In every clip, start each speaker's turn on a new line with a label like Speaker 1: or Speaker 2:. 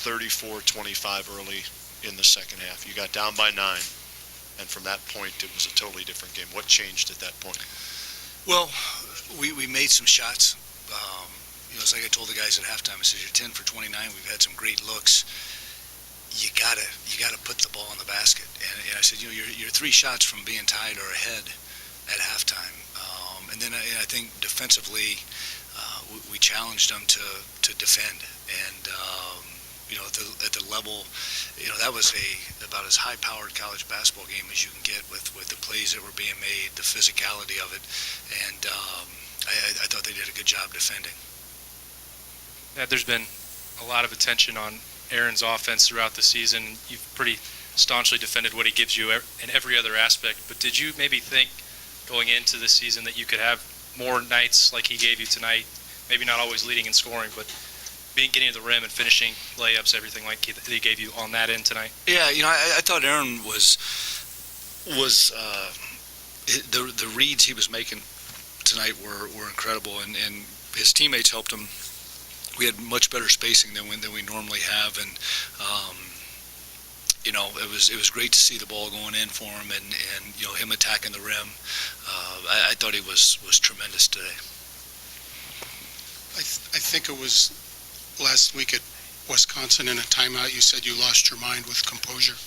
Speaker 1: 34-25 early in the second half. You got down by 9, and from that point, it was a totally different game. What changed at that point?
Speaker 2: Well, we made some shots. It's like I told the guys at halftime. I said, "You're 10 for 29. We've had some great looks. You gotta put the ball in the basket." And I said, you're 3 shots from being tied or ahead at halftime. And then I think defensively, we challenged them to defend. And at the level, that was about as high-powered college basketball game as you can get with the plays that were being made, the physicality of it. And I thought they did a good job defending.
Speaker 3: There's been a lot of attention on Aaron's offense throughout the season. You've pretty staunchly defended what he gives you in every other aspect. But did you maybe think going into the season that you could have more nights like he gave you tonight? Maybe not always leading in scoring, but getting to the rim and finishing layups, everything like he gave you on that end tonight?
Speaker 2: Yeah, I thought Aaron was the reads he was making tonight were incredible, and his teammates helped him. We had much better spacing than we normally have, and it was great to see the ball going in for him, and him attacking the rim. I thought he was tremendous today.
Speaker 4: I think it was last week at Wisconsin in a timeout. You said you lost your mind with composure.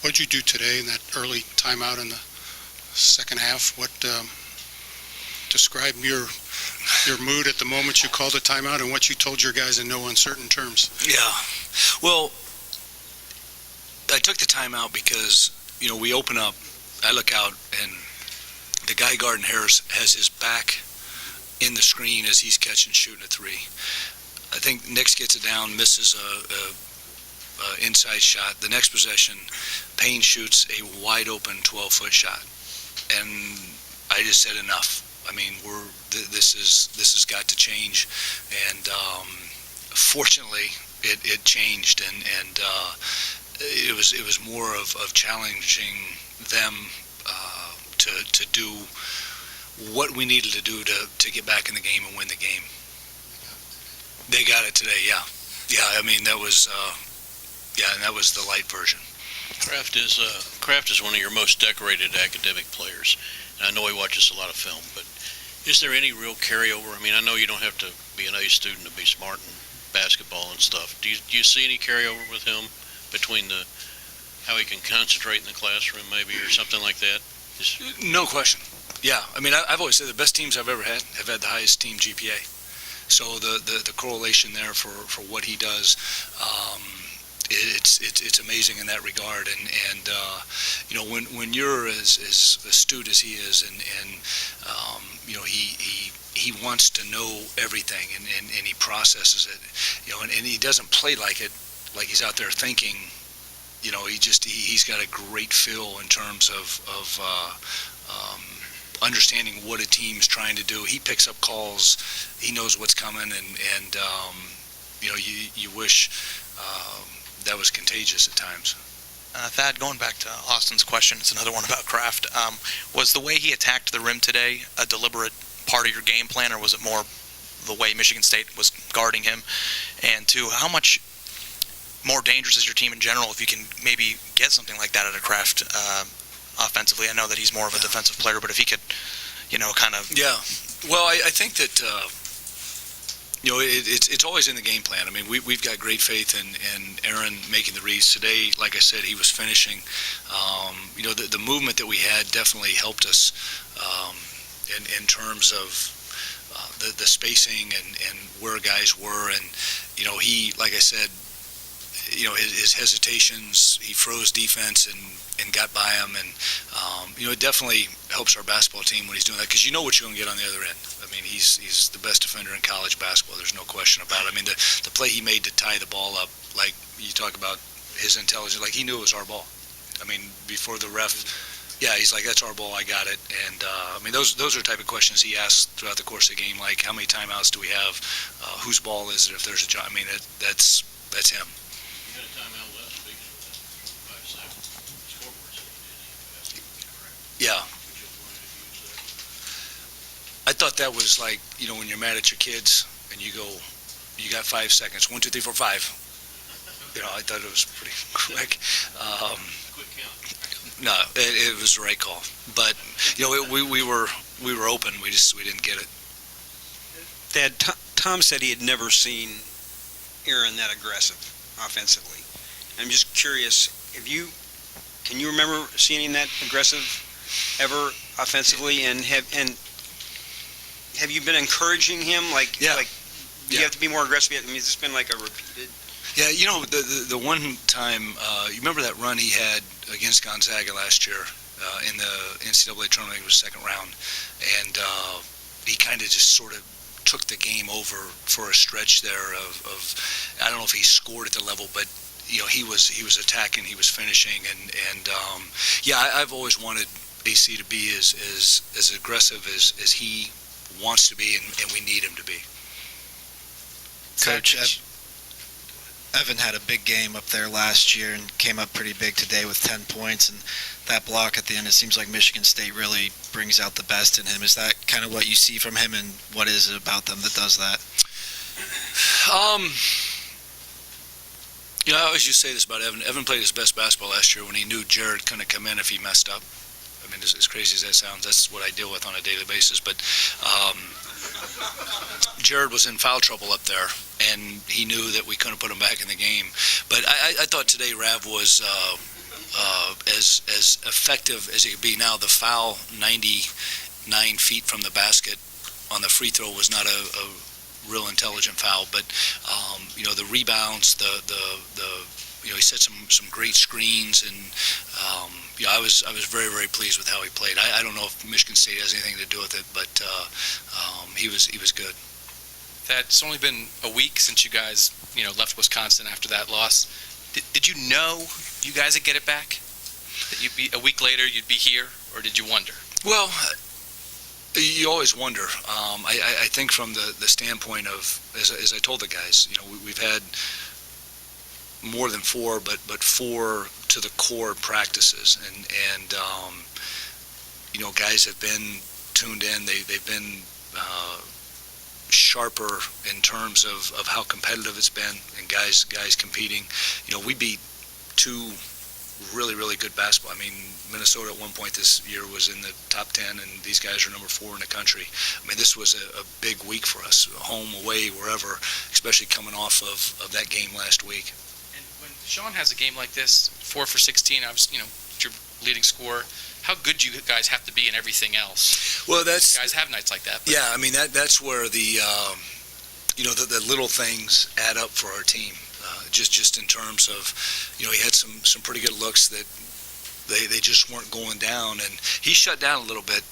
Speaker 4: What did you do today in that early timeout in the second half? What describe your mood at the moment you called a timeout and what you told your guys in no uncertain terms?
Speaker 2: Yeah. Well, I took the timeout because, we open up, I look out, and the guy guarding Harris has his back in the screen as he's catching, shooting a 3. I think Nix gets it down, misses a inside shot. The next possession, Payne shoots a wide open 12-foot shot. And I just said enough. I mean, this has got to change, and fortunately, it changed, and it was more of challenging them to do what we needed to do to get back in the game and win the game. They got it today, yeah. I mean, that was and that was the light version.
Speaker 5: Kraft is one of your most decorated academic players. I know he watches a lot of film, but is there any real carryover? I mean, I know you don't have to be an A student to be smart in basketball and stuff. Do you see any carryover with him between how he can concentrate in the classroom maybe or something like that?
Speaker 2: No question. Yeah, I mean, I've always said the best teams I've ever had have had the highest team GPA. So the correlation there for what he does, it's amazing in that regard, and when you're as astute as he is, and he wants to know everything, and he processes it, and he doesn't play like he's out there thinking, he's got a great feel in terms of understanding what a team's trying to do. He picks up calls, he knows what's coming, and you wish that was contagious at times.
Speaker 6: Thad, going back to Austin's question, it's another one about Kraft. Was the way he attacked the rim today a deliberate part of your game plan, or was it more the way Michigan State was guarding him? And two, how much more dangerous is your team in general if you can maybe get something like that out of Kraft offensively? I know that he's more of a defensive player, but if he could, kind of...
Speaker 2: Yeah. Well, I think that... it's always in the game plan. I mean, we've got great faith in Aaron making the reads today. Like I said, he was finishing. The movement that we had definitely helped us in terms of the spacing and where guys were. And he, like I said, his hesitations, he froze defense and got by him, and it definitely helps our basketball team when he's doing that, because you know what you're going to get on the other end. I mean, he's the best defender in college basketball. There's no question about it. I mean, the play he made to tie the ball up, like you talk about his intelligence, like he knew it was our ball. I mean, before the ref, yeah, he's like, that's our ball, I got it. And I mean, those are the type of questions he asks throughout the course of the game, like how many timeouts do we have, whose ball is it if there's a job. I mean, that's him.
Speaker 5: You had a timeout left, speaking of that, 5 seconds. Scoreboard said you didn't,
Speaker 2: Yeah.
Speaker 5: Would you have wanted to use that?
Speaker 2: I thought that was like, when you're mad at your kids and you go You got 5 seconds. 1, 2, 3, 4, 5. I thought it was pretty quick.
Speaker 5: Quick count.
Speaker 2: No, it was the right call. But we were open. We didn't get it.
Speaker 7: Thad, Tom said he had never seen Aaron that aggressive offensively. I'm just curious, can you remember seeing him that aggressive ever offensively? And have you been encouraging him?
Speaker 2: Yeah.
Speaker 7: You have to be more aggressive. I mean, it's just been like a repeated.
Speaker 2: Yeah, the one time, you remember that run he had against Gonzaga last year in the NCAA tournament? It was second round, and he kind of just sort of took the game over for a stretch there of I don't know if he scored at the level, but he was attacking, he was finishing, and I've always wanted AC to be as aggressive as he wants to be, and we need him to be.
Speaker 8: Coach, Evan had a big game up there last year and came up pretty big today with 10 points, and that block at the end, it seems like Michigan State really brings out the best in him. Is that kind of what you see from him, and what is it about them that does that?
Speaker 2: I always used to say this about Evan. Evan played his best basketball last year when he knew Jared couldn't come in if he messed up. I mean, as crazy as that sounds, that's what I deal with on a daily basis. But Jared was in foul trouble up there, and he knew that we couldn't put him back in the game. But I thought today Rav was as effective as he could be. Now, the foul 99 feet from the basket on the free throw was not a real intelligent foul, but the rebounds, he set some great screens, and I was very, very pleased with how he played. I don't know if Michigan State has anything to do with it, but he was good.
Speaker 9: Thad, it's only been a week since you guys left Wisconsin after that loss. Did you know you guys would get it back? That you'd be a week later, you'd be here, or did you wonder?
Speaker 2: Well, you always wonder. I think from the standpoint of, as I told the guys, we've had more than 4, but 4 to the core practices, and guys have been tuned in. They've been sharper in terms of how competitive it's been, and guys competing. We beat 2 really, really good basketball. I mean, Minnesota at one point this year was in the top 10, and these guys are number 4 in the country. I mean, this was a big week for us, home, away, wherever, especially coming off of that game last week.
Speaker 9: And when Sean has a game like this, 4 for 16, your leading scorer, how good you guys have to be in everything else?
Speaker 2: Well, you
Speaker 9: guys have nights like that. But.
Speaker 2: Yeah, I mean, that's where the little things add up for our team. Just in terms of, he had some pretty good looks that they just weren't going down, and he shut down a little bit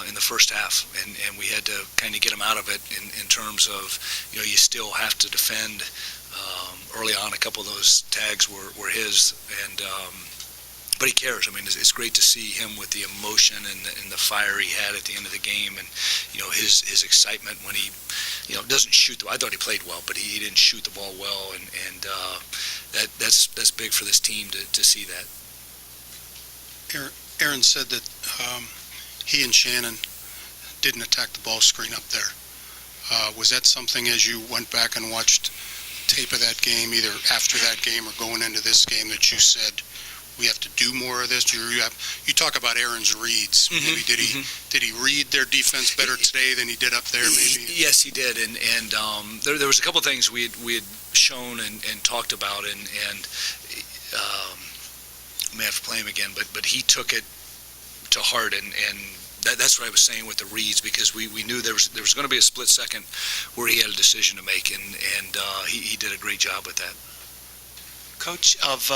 Speaker 2: in the first half, and we had to kind of get him out of it in terms of, you still have to defend. Early on, a couple of those tags were his, and but he cares. I mean, it's great to see him with the emotion and the fire he had at the end of the game, and his excitement when he doesn't shoot. I thought he played well, but he didn't shoot the ball well, and that's big for this team to see that.
Speaker 4: Aaron said that he and Shannon didn't attack the ball screen up there. Was that something, as you went back and watched tape of that game, either after that game or going into this game, that you said, we have to do more of this? You talk about Aaron's reads. Maybe did he read their defense better today than he did up there? Maybe.
Speaker 2: Yes, he did, and there was a couple of things we had shown and talked about, and I may have to play him again, but he took it to heart, and that's what I was saying with the reads, because we knew there was going to be a split second where he had a decision to make, and he did a great job with that.
Speaker 10: Coach, of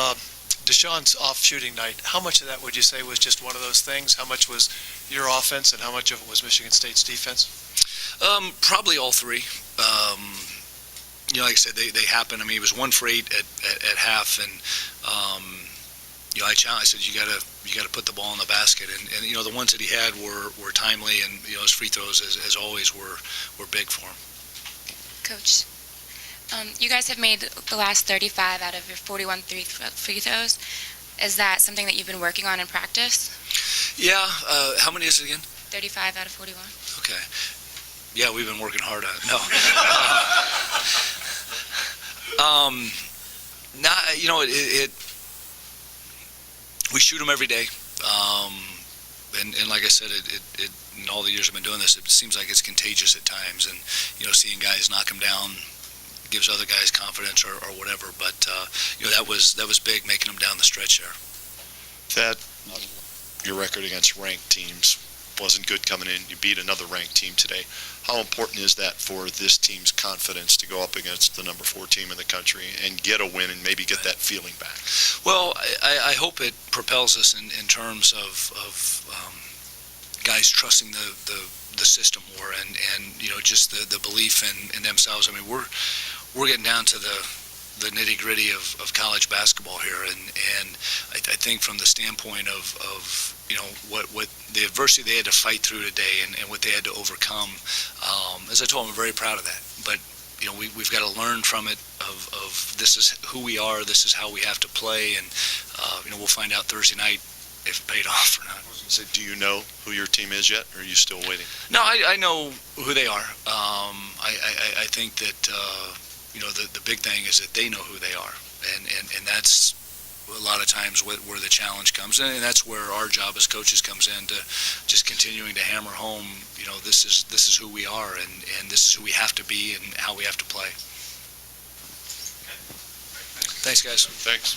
Speaker 10: Deshaun's off shooting night, how much of that would you say was just one of those things? How much was your offense, and how much of it was Michigan State's defense?
Speaker 2: Probably all 3. Like I said, they happen. I mean, he was 1 for 8 at half, and I challenged. I said, you got to put the ball in the basket, and the ones that he had were timely, and his free throws as always were big for him.
Speaker 11: Coach, you guys have made the last 35 out of your 41 free throws. Is that something that you've been working on in practice?
Speaker 2: Yeah. How many is it again?
Speaker 11: 35 out of 41.
Speaker 2: Okay. Yeah, we've been working hard on it. No. We shoot them every day. And like I said, in all the years I've been doing this, it seems like it's contagious at times. And, seeing guys knock them down gives other guys confidence or whatever. But, that was big, making them down the stretch there.
Speaker 1: Thad, your record against ranked teams wasn't good coming in. You beat another ranked team today. How important is that for this team's confidence to go up against the number 4 team in the country and get a win and maybe get that feeling back?
Speaker 2: Well, I hope it propels us in terms of guys trusting the system more and just the belief in themselves. I mean, we're getting down to the nitty-gritty of college basketball here, and I think from the standpoint of what the adversity they had to fight through today and what they had to overcome, as I told them, I'm very proud of that. But we've got to learn from it of this is who we are, this is how we have to play, and we'll find out Thursday night if it paid off or not.
Speaker 1: So do you know who your team is yet, or are you still waiting?
Speaker 2: No, I know who they are. I think that the big thing is that they know who they are, and that's a lot of times where the challenge comes in, and that's where our job as coaches comes in, to just continuing to hammer home, this is who we are, and this is who we have to be and how we have to play. Thanks, guys.
Speaker 1: Thanks.